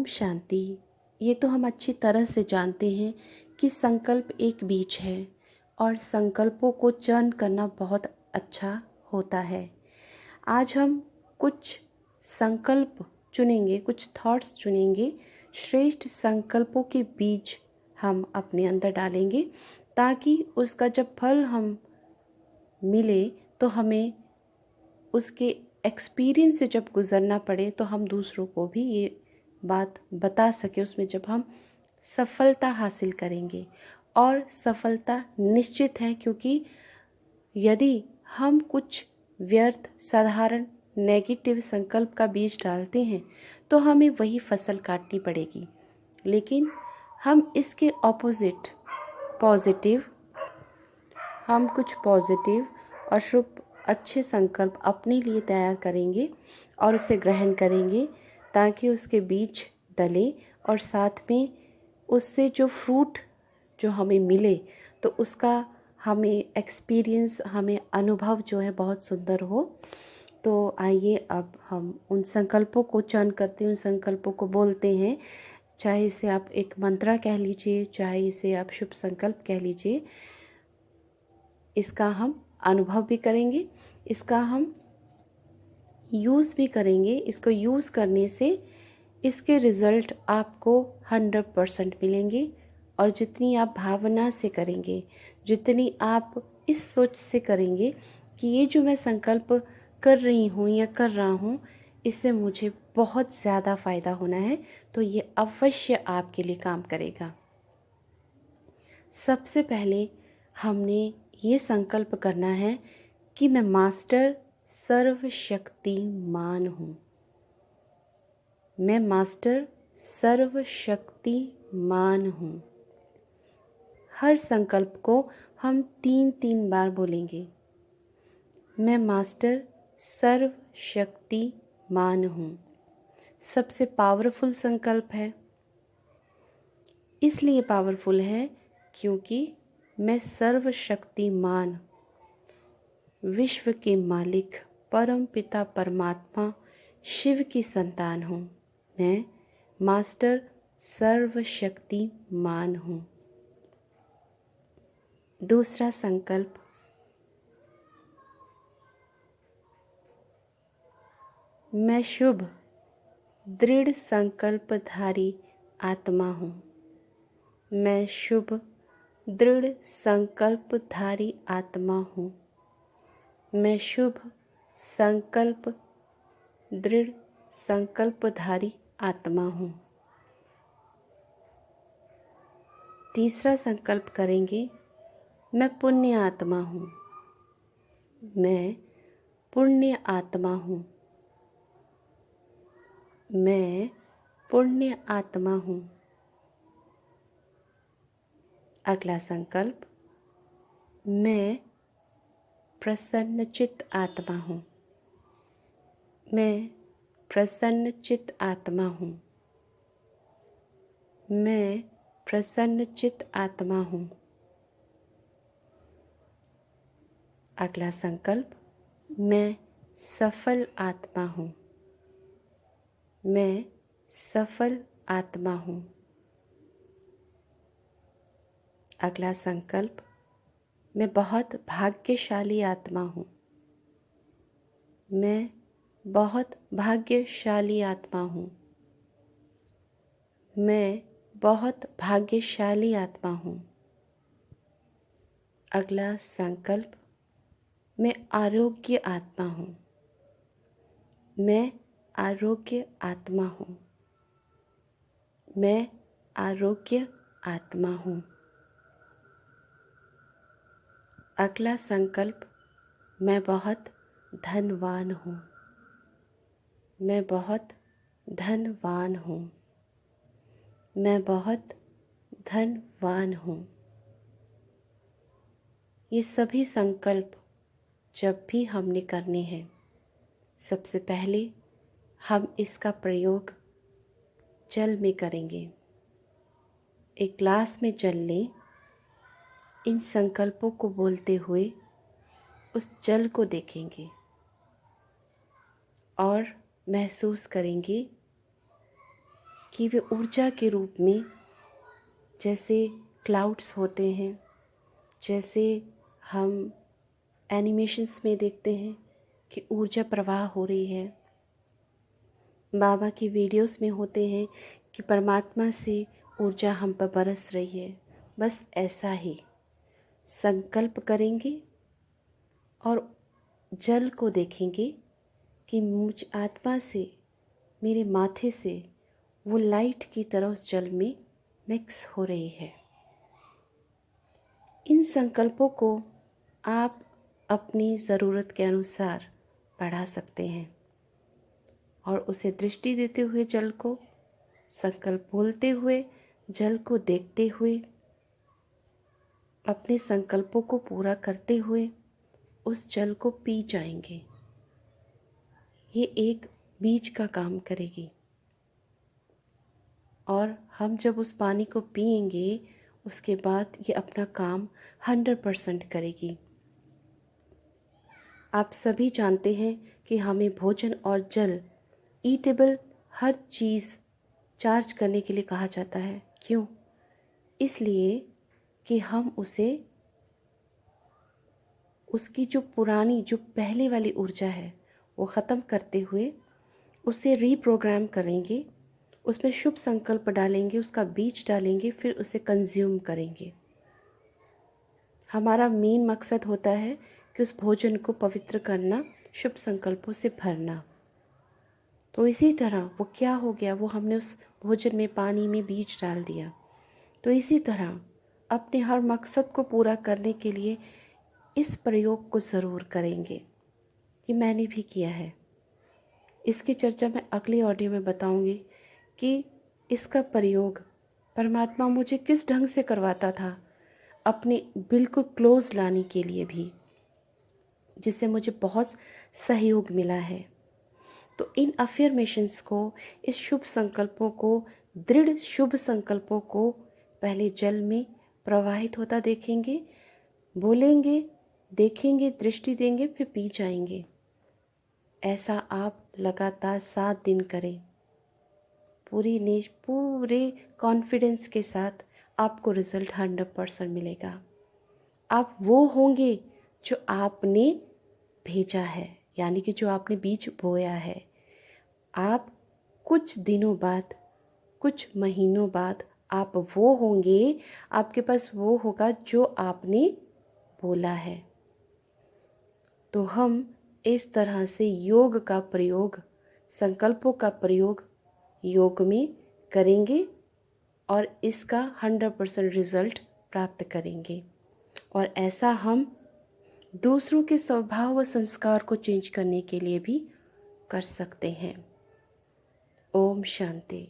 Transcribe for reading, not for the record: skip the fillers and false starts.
ओम शांति। ये तो हम अच्छी तरह से जानते हैं कि संकल्प एक बीज है और संकल्पों को चयन करना बहुत अच्छा होता है। आज हम कुछ संकल्प चुनेंगे, कुछ थॉट्स चुनेंगे, श्रेष्ठ संकल्पों के बीज हम अपने अंदर डालेंगे ताकि उसका जब फल हम मिले तो हमें उसके एक्सपीरियंस से जब गुज़रना पड़े तो हम दूसरों को भी ये बात बता सके, उसमें जब हम सफलता हासिल करेंगे। और सफलता निश्चित है, क्योंकि यदि हम कुछ व्यर्थ, साधारण, नेगेटिव संकल्प का बीज डालते हैं तो हमें वही फसल काटनी पड़ेगी। लेकिन हम इसके ऑपोजिट हम कुछ पॉजिटिव और शुभ अच्छे संकल्प अपने लिए तैयार करेंगे और उसे ग्रहण करेंगे ताकि उसके बीज डले और साथ में उससे जो फ्रूट जो हमें मिले तो उसका हमें एक्सपीरियंस, हमें अनुभव जो है बहुत सुंदर हो। तो आइए अब हम उन संकल्पों को चयन करते हैं, उन संकल्पों को बोलते हैं। चाहे इसे आप एक मंत्र कह लीजिए, चाहे इसे आप शुभ संकल्प कह लीजिए। इसका हम अनुभव भी करेंगे, इसका हम यूज़ भी करेंगे। इसको यूज़ करने से इसके रिज़ल्ट आपको 100% मिलेंगे। और जितनी आप भावना से करेंगे, जितनी आप इस सोच से करेंगे कि ये जो मैं संकल्प कर रही हूँ या कर रहा हूँ, इससे मुझे बहुत ज़्यादा फ़ायदा होना है, तो ये अवश्य आपके लिए काम करेगा। सबसे पहले हमने ये संकल्प करना है कि मैं मास्टर सर्वशक्तिमान हूँ। मैं मास्टर सर्वशक्तिमान हूँ। हर संकल्प को हम 3-3 बार बोलेंगे। मैं मास्टर सर्वशक्तिमान हूँ। सबसे पावरफुल संकल्प है। इसलिए पावरफुल है क्योंकि मैं सर्वशक्तिमान, विश्व के मालिक, परम पिता परमात्मा शिव की संतान हूँ। मैं मास्टर सर्वशक्तिमान हूँ। दूसरा संकल्प, मैं शुभ दृढ़ संकल्पधारी आत्मा हूँ। मैं शुभ दृढ़ संकल्पधारी आत्मा हूँ। मैं शुभ संकल्प दृढ़ संकल्पधारी आत्मा हूँ। तीसरा संकल्प करेंगे, मैं पुण्य आत्मा हूँ। मैं पुण्य आत्मा हूँ। मैं पुण्य आत्मा हूँ। अगला संकल्प, मैं प्रसन्नचित्त आत्मा हूँ। मैं प्रसन्नचित्त आत्मा हूँ। मैं प्रसन्नचित्त आत्मा हूँ। अगला संकल्प, मैं सफल आत्मा हूँ। मैं सफल आत्मा हूँ। अगला संकल्प, मैं बहुत भाग्यशाली आत्मा हूँ। मैं बहुत भाग्यशाली आत्मा हूँ। मैं बहुत भाग्यशाली आत्मा हूँ। अगला संकल्प, मैं आरोग्य आत्मा हूँ। मैं आरोग्य आत्मा हूँ। मैं आरोग्य आत्मा हूँ। अगला संकल्प, मैं बहुत धनवान हूँ। मैं बहुत धनवान हूँ। मैं बहुत धनवान हूँ। ये सभी संकल्प जब भी हमने करने हैं, सबसे पहले हम इसका प्रयोग जल में करेंगे। एक ग्लास में जल लें, इन संकल्पों को बोलते हुए उस जल को देखेंगे और महसूस करेंगे कि वे ऊर्जा के रूप में, जैसे क्लाउड्स होते हैं, जैसे हम एनिमेशंस में देखते हैं कि ऊर्जा प्रवाह हो रही है, बाबा की वीडियोस में होते हैं कि परमात्मा से ऊर्जा हम पर बरस रही है। बस ऐसा ही संकल्प करेंगे और जल को देखेंगे कि मुझ आत्मा से, मेरे माथे से वो लाइट की तरह उस जल में मिक्स हो रही है। इन संकल्पों को आप अपनी ज़रूरत के अनुसार बढ़ा सकते हैं और उसे दृष्टि देते हुए जल को, संकल्प बोलते हुए जल को देखते हुए, अपने संकल्पों को पूरा करते हुए उस जल को पी जाएंगे। ये एक बीज का काम करेगी और हम जब उस पानी को पिएंगे उसके बाद ये अपना काम 100% करेगी। आप सभी जानते हैं कि हमें भोजन और जल, ईटेबल हर चीज़ चार्ज करने के लिए कहा जाता है। क्यों? इसलिए कि हम उसकी जो पुरानी, जो पहले वाली ऊर्जा है वो ख़त्म करते हुए उसे रीप्रोग्राम करेंगे, उसमें शुभ संकल्प डालेंगे, उसका बीज डालेंगे, फिर उसे कंज्यूम करेंगे। हमारा मेन मकसद होता है कि उस भोजन को पवित्र करना, शुभ संकल्पों से भरना। तो इसी तरह वो क्या हो गया, वो हमने उस भोजन में, पानी में बीज डाल दिया। तो इसी तरह अपने हर मकसद को पूरा करने के लिए इस प्रयोग को ज़रूर करेंगे। कि मैंने भी किया है। इसकी चर्चा मैं अगले ऑडियो में बताऊंगी कि इसका प्रयोग परमात्मा मुझे किस ढंग से करवाता था, अपने बिल्कुल क्लोज लाने के लिए भी, जिससे मुझे बहुत सहयोग मिला है। तो इन अफर्मेशंस को, इस शुभ संकल्पों को, दृढ़ शुभ संकल्पों को पहले जल में प्रवाहित होता देखेंगे, बोलेंगे, देखेंगे, दृष्टि देंगे, फिर पी जाएंगे। ऐसा आप लगातार 7 दिन करें। पूरे कॉन्फिडेंस के साथ आपको रिज़ल्ट 100% मिलेगा। आप वो होंगे जो आपने भेजा है, यानी कि जो आपने बीज बोया है। आप कुछ दिनों बाद, कुछ महीनों बाद आप वो होंगे, आपके पास वो होगा जो आपने बोला है। तो हम इस तरह से योग का प्रयोग, संकल्पों का प्रयोग योग में करेंगे और इसका 100% रिज़ल्ट प्राप्त करेंगे। और ऐसा हम दूसरों के स्वभाव व संस्कार को चेंज करने के लिए भी कर सकते हैं। ओम शांति।